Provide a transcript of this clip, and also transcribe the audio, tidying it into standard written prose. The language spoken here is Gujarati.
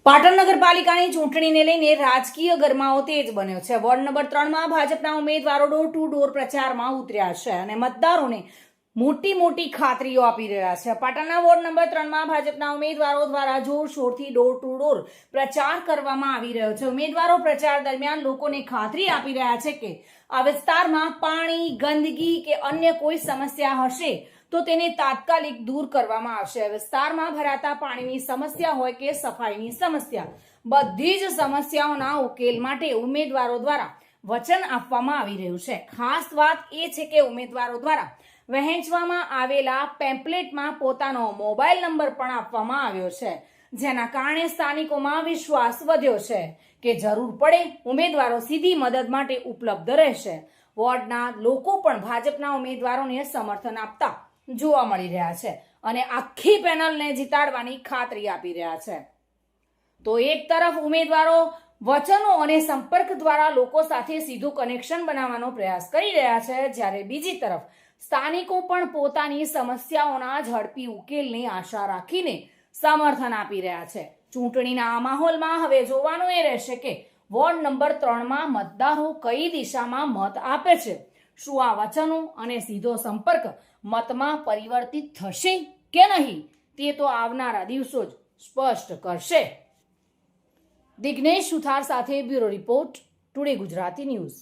પાટણ નગરપાલિકાની ચૂંટણીને લઈને રાજકીય ગરમાવો તેજ બન્યો છે। વોર્ડ નંબર 3માં ભાજપના ઉમેદવારો ડોર ટુ ડોર પ્રચારમાં ઉતર્યા છે અને મતદારોને મોટી ખાતરીઓ આપી રહ્યા છે। પાટણના વોર્ડ નંબર 3માં ભાજપના ઉમેદવારો દ્વારા જોરશોરથી ડોર ટુ ડોર પ્રચાર કરવામાં આવી રહ્યો છે। ઉમેદવારો પ્રચાર દરમિયાન લોકોને ખાતરી આપી રહ્યા છે કે આ વિસ્તારમાં પાણી, ગંદકી કે અન્ય કોઈ સમસ્યા હશે તો તેને તાત્કાલિક દૂર કરવામાં આવશે। વિસ્તારમાં ભરાતા પાણીની સમસ્યા હોય કે સફાઈની સમસ્યા, બધી જ સમસ્યાઓના ઉકેલ માટે ઉમેદવારો દ્વારા વચન આપવામાં આવી રહ્યું છે। ખાસ વાત એ છે કે ઉમેદવારો દ્વારા વહેંચવામાં આવેલા પેમ્પલેટમાં પોતાનો મોબાઈલ નંબર પણ આપવામાં આવ્યો છે, જેના કારણે સ્થાનિકોમાં વિશ્વાસ વધ્યો છે કે જરૂર પડે ઉમેદવારો સીધી મદદ માટે ઉપલબ્ધ રહેશે। વોર્ડના લોકો પણ ભાજપના ઉમેદવારોને સમર્થન આપતા જોવા મળી રહ્યા છે અને આખી પેનલને જીતાડવાની ખાતરી આપી રહ્યા છે। તો એક તરફ ઉમેદવારો વચનો અને સંપર્ક દ્વારા લોકો સાથે સીધું કનેક્શન બનાવવાનો પ્રયાસ કરી રહ્યા છે, જ્યારે બીજી તરફ સ્થાનિકો પણ પોતાની સમસ્યાઓના ઝડપી ઉકેલની આશા રાખીને સમર્થન આપી રહ્યા છે। ચૂંટણીના આ માહોલમાં હવે જોવાનું એ રહેશે કે વોર્ડ નંબર 3માં મતદારો કઈ દિશામાં મત આપે છે। શું આ વચનો અને સીધો સંપર્ક મતમાં પરિવર્તિત થશે કે નહીં, તે તો આવનારા દિવસો જ સ્પષ્ટ કરશે। દિગ્નેશ સુથાર સાથે bureau report, today Gujarati news.